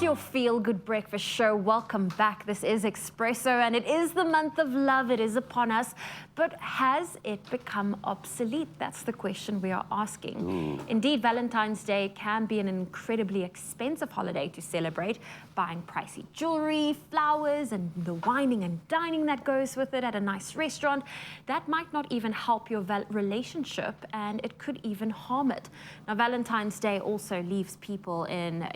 your feel-good breakfast show. Welcome back. This is Expresso, and it is the month of love. It is upon us. But has it become obsolete? That's the question we are asking. Indeed, Valentine's Day can be an incredibly expensive holiday to celebrate, buying pricey jewelry, flowers, and the wining and dining that goes with it at a nice restaurant. That might not even help your relationship, and it could even harm it. Now, Valentine's Day also leaves people in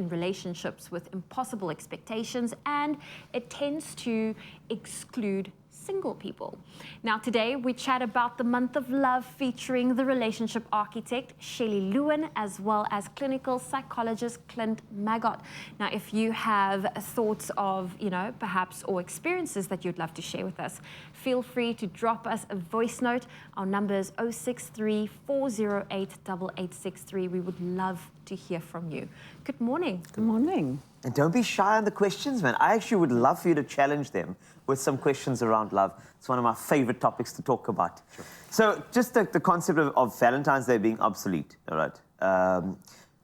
relationships with impossible expectations, and it tends to exclude single people. Now, today we chat about the month of love, featuring the relationship architect Shelley Lewin, as well as clinical psychologist Clint Maggot. Now, if you have thoughts of, perhaps, or experiences that you'd love to share with us, feel free to drop us a voice note. Our number is 063-408-8863. We would love to hear from you. Good morning. Good morning. And don't be shy on the questions, man. I actually would love for you to challenge them with some questions around love. It's one of my favorite topics to talk about. Sure. So just the concept of Valentine's Day being obsolete, all right?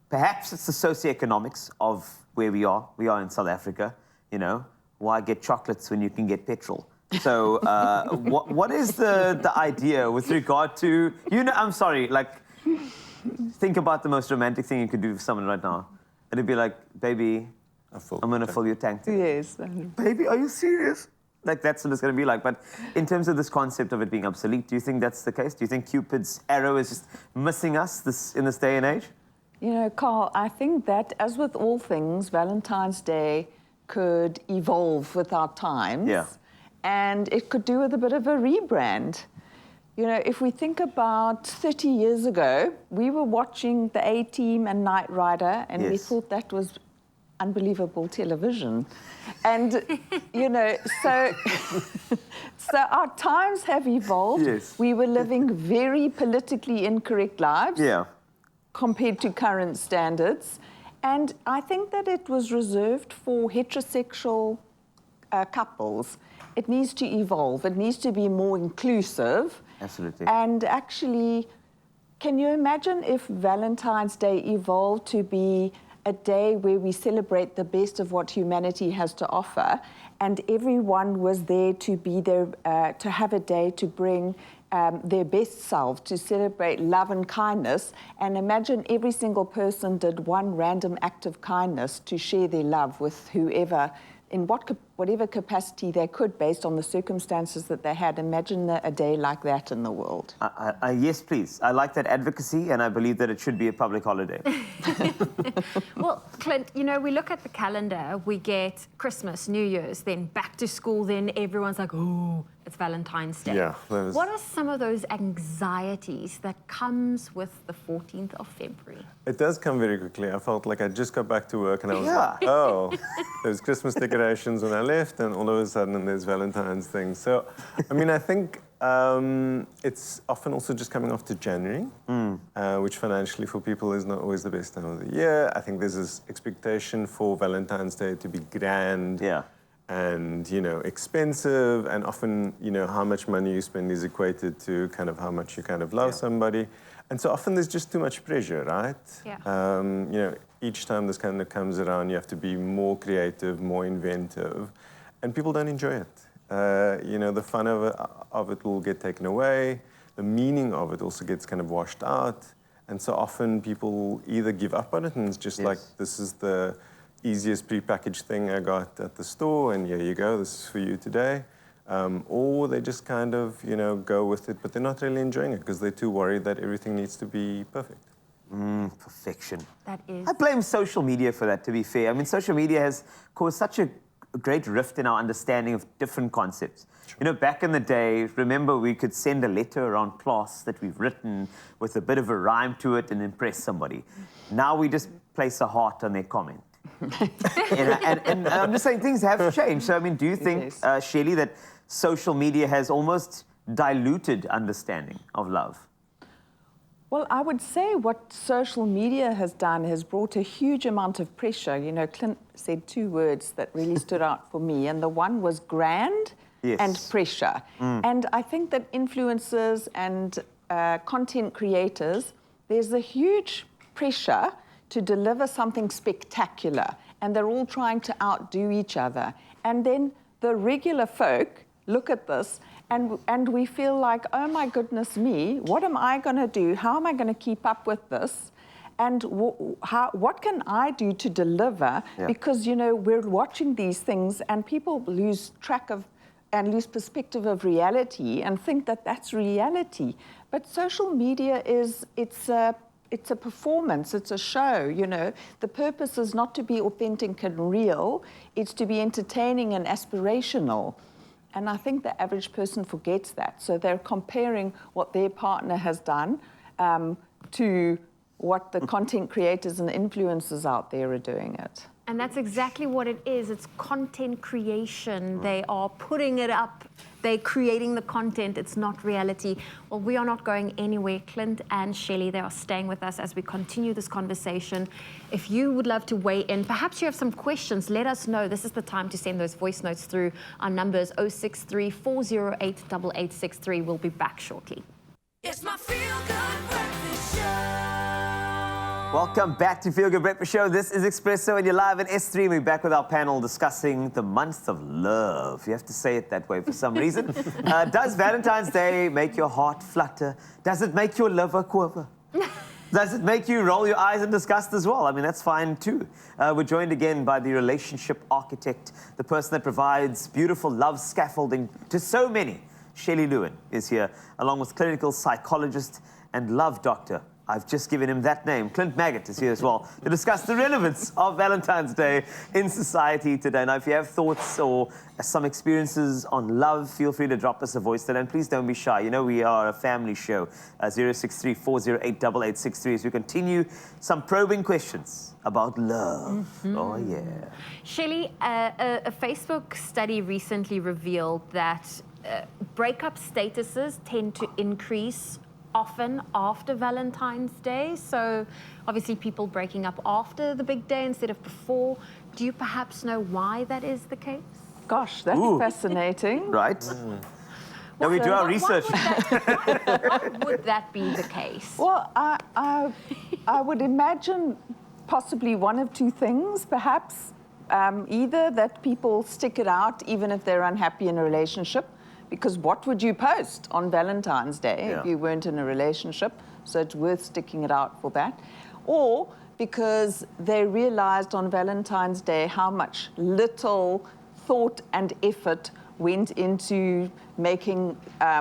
Perhaps it's the socioeconomics of where we are. We are in South Africa, Why get chocolates when you can get petrol? So what is the idea with regard to, I'm sorry, think about the most romantic thing you could do for someone right now. It'd be like, baby, I'm going to fill your tank. Yes. Baby, are you serious? That's what it's going to be like. But in terms of this concept of it being obsolete, do you think that's the case? Do you think Cupid's arrow is just missing us in this day and age? Carl, I think that, as with all things, Valentine's Day could evolve with our times. Yeah. And it could do with a bit of a rebrand. If we think about 30 years ago, we were watching the A-Team and Knight Rider, and we thought that was unbelievable television. And, so our times have evolved. Yes. We were living very politically incorrect lives compared to current standards. And I think that it was reserved for heterosexual couples. It needs to evolve. It needs to be more inclusive. Absolutely. And actually, can you imagine if Valentine's Day evolved to be a day where we celebrate the best of what humanity has to offer, and everyone was there to be there, to have a day to bring their best self, to celebrate love and kindness, and imagine every single person did one random act of kindness to share their love with whoever, in whatever capacity they could, based on the circumstances that they had. Imagine a day like that in the world. Yes, please. I like that advocacy, and I believe that it should be a public holiday. Well, Clint, we look at the calendar, we get Christmas, New Year's, then back to school, then everyone's like, oh, it's Valentine's Day. Yeah. What are some of those anxieties that comes with the 14th of February? It does come very quickly. I felt like I just got back to work and I was like, oh, there's Christmas decorations when I left, and all of a sudden there's Valentine's things. So, I think it's often also just coming off to January, which financially for people is not always the best time of the year. I think there's this expectation for Valentine's Day to be grand. And, expensive, and often, how much money you spend is equated to kind of how much you kind of love somebody. And so often there's just too much pressure, right? Each time this kind of comes around, you have to be more creative, more inventive, and people don't enjoy it. The fun of it will get taken away. The meaning of it also gets kind of washed out. And so often people either give up on it, and it's just like, this is the easiest prepackaged thing I got at the store, and here you go, this is for you today. Or they just kind of, go with it, but they're not really enjoying it because they're too worried that everything needs to be perfect. Perfection. That is. I blame social media for that, to be fair. Social media has caused such a great rift in our understanding of different concepts. Back in the day, remember, we could send a letter around class that we've written with a bit of a rhyme to it and impress somebody. Now we just place a heart on their comment. and I'm just saying, things have changed. So, do you think, Shelley, that social media has almost diluted understanding of love? Well, I would say what social media has done has brought a huge amount of pressure. Clint said two words that really stood out for me, and the one was grand and pressure. And I think that influencers and content creators, there's a huge pressure to deliver something spectacular and they're all trying to outdo each other. And then the regular folk look at this and we feel like, oh my goodness me, what am I going to do? How am I going to keep up with this? And what can I do to deliver? Yeah. Because, you know, we're watching these things and people lose track of and lose perspective of reality and think that that's reality. But social media it's a performance, it's a show, you know. The purpose is not to be authentic and real, it's to be entertaining and aspirational. And I think the average person forgets that. So they're comparing what their partner has done to what the content creators and influencers out there are doing it. And that's exactly what it is. It's content creation. They are putting it up. They're creating the content. It's not reality. Well, we are not going anywhere. Clint and Shelley, they are staying with us as we continue this conversation. If you would love to weigh in, perhaps you have some questions, let us know. This is the time to send those voice notes through. Our numbers 063 408 8863. We'll be back shortly. It's my feel-good breakfast show. Welcome back to Feel Good Breakfast Show. This is Expresso and you're live in S3. We're back with our panel discussing the month of love. You have to say it that way for some reason. Does Valentine's Day make your heart flutter? Does it make your liver quiver? Does it make you roll your eyes in disgust as well? I mean, that's fine too. We're joined again by the relationship architect, the person that provides beautiful love scaffolding to so many. Shelley Lewin is here, along with clinical psychologist and love doctor. I've just given him that name. Clint Maggot is here as well to discuss the relevance of Valentine's Day in society today. Now, if you have thoughts or some experiences on love, feel free to drop us a voice today. And please don't be shy. You know, we are a family show. 063 408 8863 as we continue some probing questions about love. Oh, yeah. Shelley, a Facebook study recently revealed that breakup statuses tend to increase often after Valentine's Day. So obviously people breaking up after the big day instead of before. Do you perhaps know why that is the case? Gosh, that's fascinating. Right. Now we do our research. Why would that be the case? Well, I would imagine possibly one of two things, perhaps. Either that people stick it out even if they're unhappy in a relationship, because what would you post on Valentine's Day if you weren't in a relationship? So it's worth sticking it out for that. Or because they realized on Valentine's Day how much little thought and effort went into making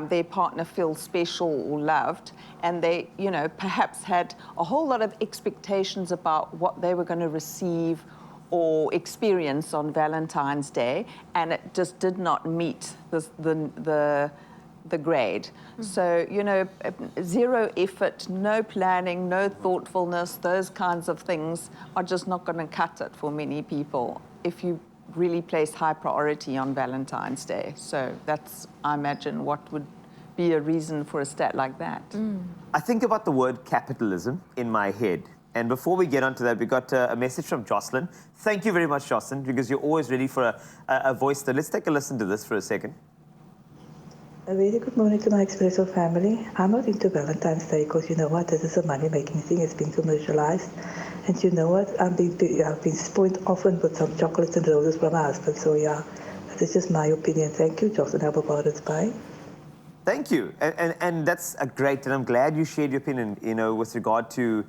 their partner feel special or loved, and they, you know, perhaps had a whole lot of expectations about what they were going to receive or experience on Valentine's Day, and it just did not meet the grade. So, you know, zero effort, no planning, no thoughtfulness, those kinds of things are just not going to cut it for many people if you really place high priority on Valentine's Day. So that's, I imagine, what would be a reason for a stat like that. I think about the word capitalism in my head. And before we get onto that, we got a message from Jocelyn. Thank you very much, Jocelyn, because you're always ready for a voice. So let's take a listen to this for a second. A very good morning to my Expresso family. I'm not into Valentine's Day because you know what, this is a money-making thing. It's been commercialized. And you know what, I've been spoiled often with some chocolates and roses from my husband. So yeah, that is just my opinion. Thank you, Jocelyn. How about it? Bye. Thank you. And that's great. And I'm glad you shared your opinion, you know, with regard to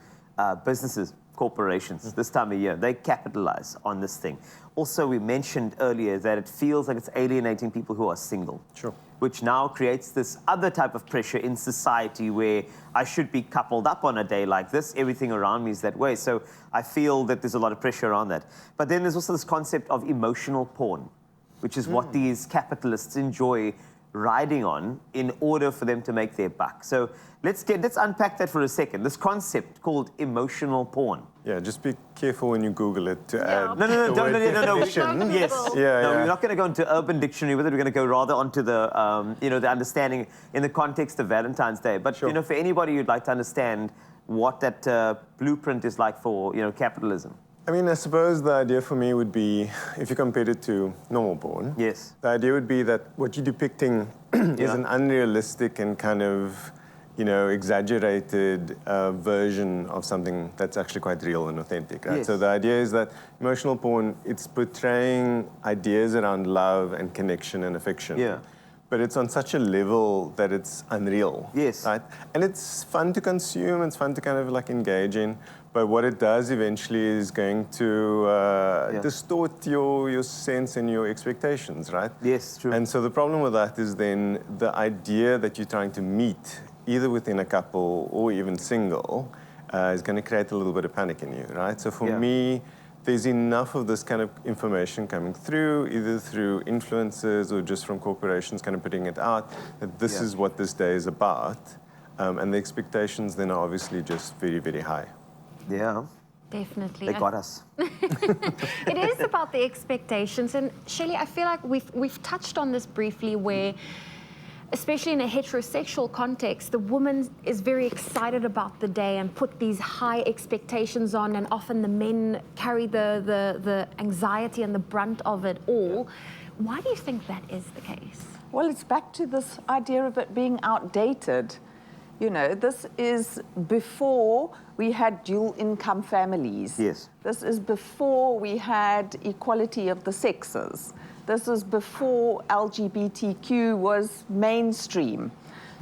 businesses, corporations, this time of year. They capitalize on this thing. Also, we mentioned earlier that it feels like it's alienating people who are single. Sure. Which now creates this other type of pressure in society where I should be coupled up on a day like this. Everything around me is that way. So I feel that there's a lot of pressure around that. But then there's also this concept of emotional porn, which is what these capitalists enjoy riding on in order for them to make their buck. So let's unpack that for a second. This concept called emotional porn. Yeah, just be careful when you Google it to add No. definition. Yes. Yeah, No, yeah. we're not going to go into Urban Dictionary with it. We're going to go rather onto the, you know, the understanding in the context of Valentine's Day. But, Sure. you know, for anybody who'd like to understand what that blueprint is like for, you know, capitalism. I mean, I suppose the idea for me would be, if you compared it to normal porn, Yes. the idea would be that what you're depicting is an unrealistic and kind of exaggerated version of something that's actually quite real and authentic, right? Yes. So the idea is that emotional porn, it's portraying ideas around love and connection and affection. Yeah. But it's on such a level that it's unreal. Yes. Right? And it's fun to consume, it's fun to kind of like engage in, but what it does eventually is going to distort your sense and your expectations, right? Yes, true. And so the problem with that is then the idea that you're trying to meet, either within a couple or even single, is going to create a little bit of panic in you, right? So for me, there's enough of this kind of information coming through, either through influencers or just from corporations kind of putting it out, that this is what this day is about. And the expectations then are obviously just very, very high. Yeah. Definitely. They got us. It is about the expectations. And Shelley, I feel like we've touched on this briefly where, especially in a heterosexual context, the woman is very excited about the day and put these high expectations on, and often the men carry the anxiety and the brunt of it all. Why do you think that is the case? Well, it's back to this idea of it being outdated. This is before we had dual income families. Yes. This is before we had equality of the sexes. This is before LGBTQ was mainstream.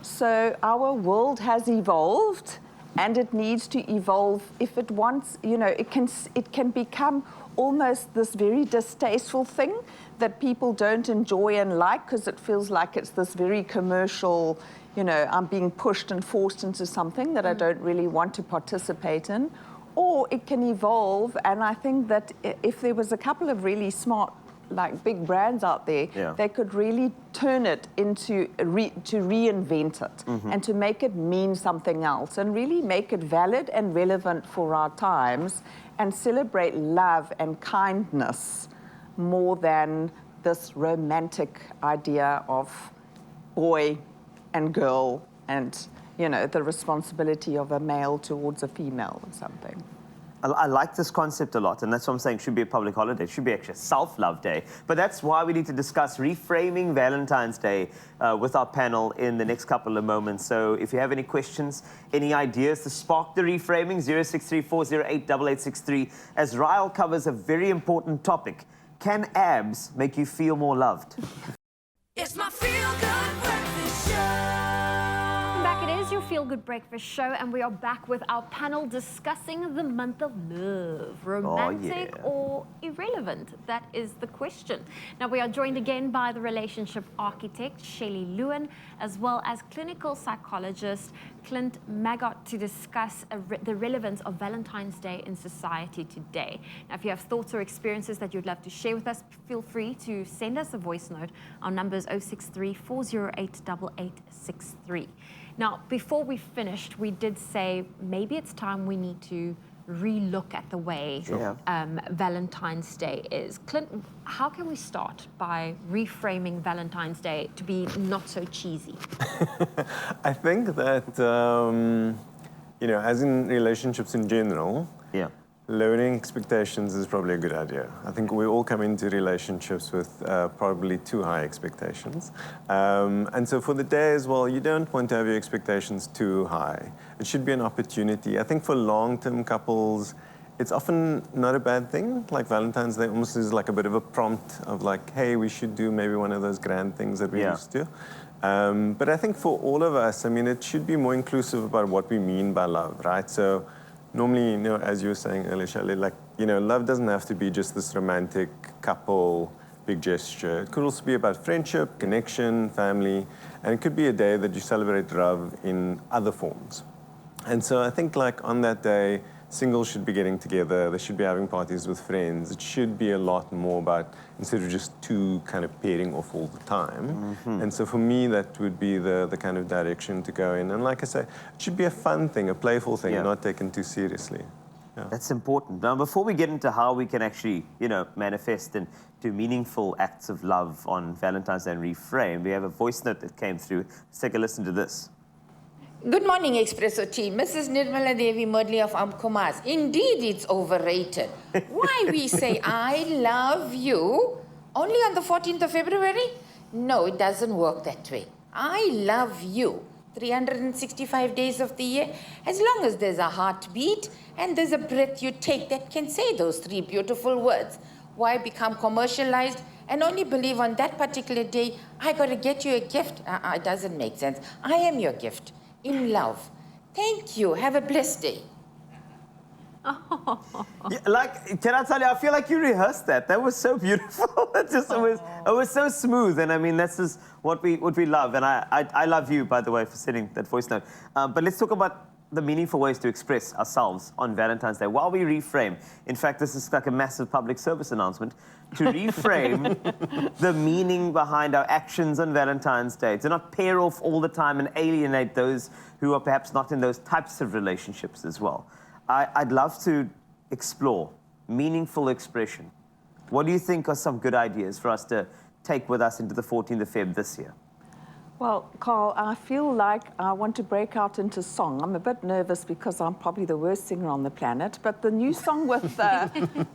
So our world has evolved, and it needs to evolve if it wants, it can become almost this very distasteful thing that people don't enjoy and like, because it feels like it's this very commercial, I'm being pushed and forced into something that I don't really want to participate in. Or it can evolve, and I think that if there was a couple of really smart, like big brands out there, they could really turn it into, to reinvent it and to make it mean something else and really make it valid and relevant for our times and celebrate love and kindness more than this romantic idea of boy and girl and, the responsibility of a male towards a female or something. I like this concept a lot, and that's what I'm saying. It should be a public holiday. It should be actually a self-love day. But that's why we need to discuss reframing Valentine's Day with our panel in the next couple of moments. So if you have any questions, any ideas to spark the reframing, 063-408-8863, as Ryle covers a very important topic. Can abs make you feel more loved? It's my feel-good breakfast show. Back, it is your Feel Good Breakfast Show, and we are back with our panel discussing the month of love. Romantic or irrelevant? That is the question. Now, we are joined again by the relationship architect, Shelley Lewin, as well as clinical psychologist, Clint Maggot, to discuss the relevance of Valentine's Day in society today. Now, if you have thoughts or experiences that you'd love to share with us, feel free to send us a voice note. Our number is 063-408-8863. Now, before we finished, we did say maybe it's time we need to re-look at the way Valentine's Day is. Clint, how can we start by reframing Valentine's Day to be not so cheesy? I think that, as in relationships in general, lowering expectations is probably a good idea. I think we all come into relationships with probably too high expectations. And so for the day as well, you don't want to have your expectations too high. It should be an opportunity. I think for long-term couples, it's often not a bad thing. Like Valentine's Day almost is like a bit of a prompt of like, hey, we should do maybe one of those grand things that we used to. But I think for all of us, it should be more inclusive about what we mean by love, right? So normally, as you were saying earlier, Shelley, love doesn't have to be just this romantic couple, big gesture. It could also be about friendship, connection, family, and it could be a day that you celebrate love in other forms. And so I think on that day, singles should be getting together, they should be having parties with friends. It should be a lot more about, instead of just two kind of pairing off all the time. And so for me, that would be the kind of direction to go in. And like I say, it should be a fun thing, a playful thing, and not taken too seriously. That's important. Now, before we get into how we can actually, manifest and do meaningful acts of love on Valentine's Day and reframe, we have a voice note that came through. Let's take a listen to this. Good morning, Expresso team. Mrs. Nirmala Devi Murli of Amkumas. Indeed, it's overrated. Why we say, I love you, only on the 14th of February? No, it doesn't work that way. I love you 365 days of the year, as long as there's a heartbeat and there's a breath you take that can say those three beautiful words. Why become commercialized and only believe on that particular day, I got to get you a gift? It doesn't make sense. I am your gift in love. Thank you. Have a blessed day. Yeah, like, can I tell you, I feel like you rehearsed that. That was so beautiful. It was so smooth. And I mean, that's just what we love. And I love you, by the way, for sending that voice note. But let's talk about the meaningful ways to express ourselves on Valentine's Day while we reframe. In fact, this is like a massive public service announcement to reframe the meaning behind our actions on Valentine's Day, to not pair off all the time and alienate those who are perhaps not in those types of relationships as well. I'd love to explore meaningful expression. What do you think are some good ideas for us to take with us into the 14th of Feb this year? Well, Carl, I feel like I want to break out into song. I'm a bit nervous because I'm probably the worst singer on the planet, but the new song with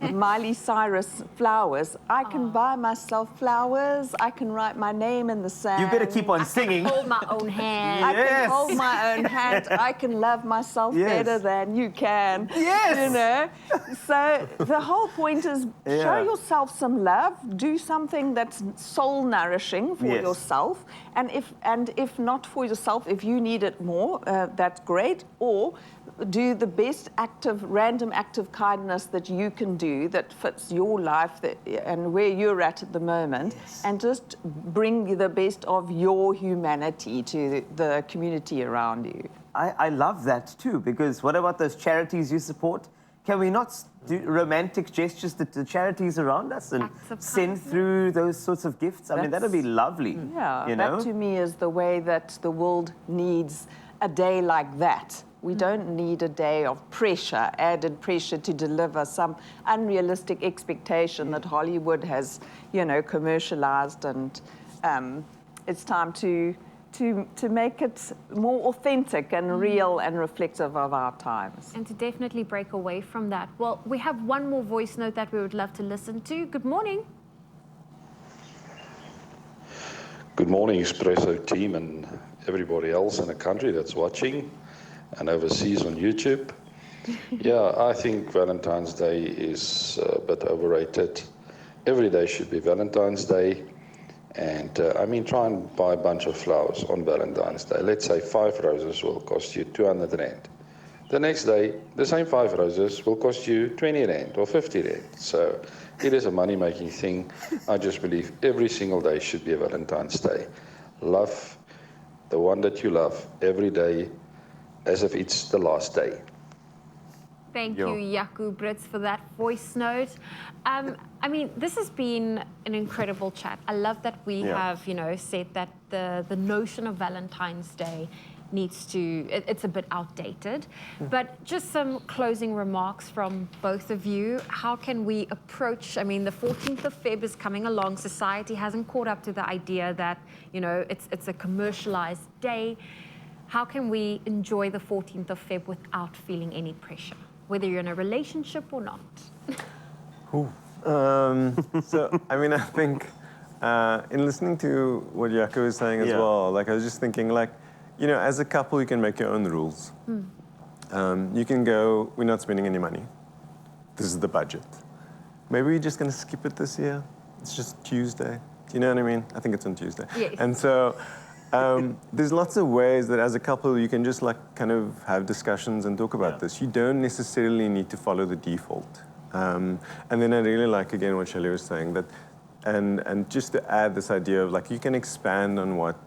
Miley Cyrus, Flowers, I can buy myself flowers, I can write my name in the sand. You better keep on singing. Hold my own hand. I can hold my own hand. I can love myself better than you can. Yes. You know? So the whole point is show yourself some love. Do something that's soul nourishing for yourself. And if not for yourself, if you need it more, that's great. Or do the best random act of kindness that you can do that fits your life and where you're at the moment, and just bring the best of your humanity to the community around you. I love that too, because what about those charities you support? Can we not do romantic gestures to the charities around us and send through those sorts of gifts? I mean, that'd be lovely. Yeah, you know? that to me is the way that the world needs a day like that. We don't need a day of pressure, added pressure to deliver some unrealistic expectation that Hollywood has, you know, commercialized, and it's time to make it more authentic and real and reflective of our times. And to definitely break away from that. Well, we have one more voice note that we would love to listen to. Good morning. Good morning, Expresso team and everybody else in the country that's watching and overseas on YouTube. Yeah, I think Valentine's Day is a bit overrated. Every day should be Valentine's Day. And I mean, try and buy a bunch of flowers on Valentine's Day. Let's say 5 roses will cost you 200 Rand. The next day, the same 5 roses will cost you 20 Rand or 50 Rand. So it is a money-making thing. I just believe every single day should be a Valentine's Day. Love the one that you love every day as if it's the last day. Thank you, Yaku Brits, for that voice note. I mean, this has been an incredible chat. I love that we have, you know, said that the notion of Valentine's Day needs to, it's a bit outdated. But just some closing remarks from both of you. How can we approach, I mean, the 14th of Feb is coming along. Society hasn't caught up to the idea that, you know, it's a commercialized day. How can we enjoy the 14th of Feb without feeling any pressure, whether you're in a relationship or not? So, I mean, I think in listening to what Jaco was saying as well, like I was just thinking, like, you know, as a couple, you can make your own rules. You can go, we're not spending any money. This is the budget. Maybe we're just going to skip it this year. It's just Tuesday. You know what I mean? I think it's on Tuesday. Yes. And so there's lots of ways that as a couple, you can just like kind of have discussions and talk about this. You don't necessarily need to follow the default. And then I really like, again, what Shelley was saying, that, and just to add this idea of like, you can expand on what,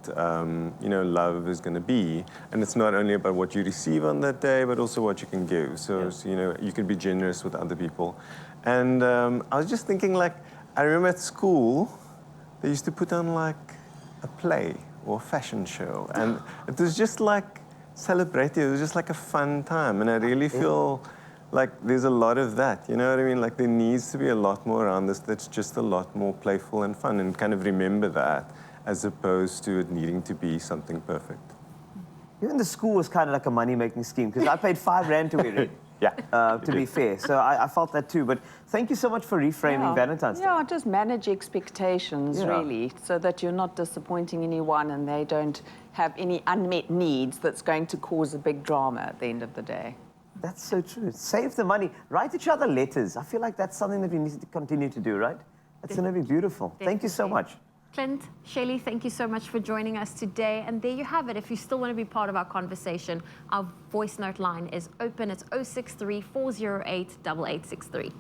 you know, love is going to be. And it's not only about what you receive on that day, but also what you can give. So, you know, you can be generous with other people. And I was just thinking, like, I remember at school, they used to put on like a play or a fashion show. And it was just like celebrative. It was just like a fun time. And I really feel like there's a lot of that, you know what I mean? Like there needs to be a lot more around this that's just a lot more playful and fun, and kind of remember that as opposed to it needing to be something perfect. Even the school was kind of like a money-making scheme, because I paid 5 Rand to wear it. Yeah. to be fair. So I felt that too. But thank you so much for reframing Valentine's Day. Yeah, just manage expectations, Yeah. really, so that you're not disappointing anyone and they don't have any unmet needs that's going to cause a big drama at the end of the day. That's so true. Save the money. Write each other letters. I feel like that's something that we need to continue to do, right? That's going to be beautiful. Thank you so Definitely. much. Clint, Shelley, thank you so much for joining us today. And there you have it. If you still want to be part of our conversation, our voice note line is open. It's 063 408 8863.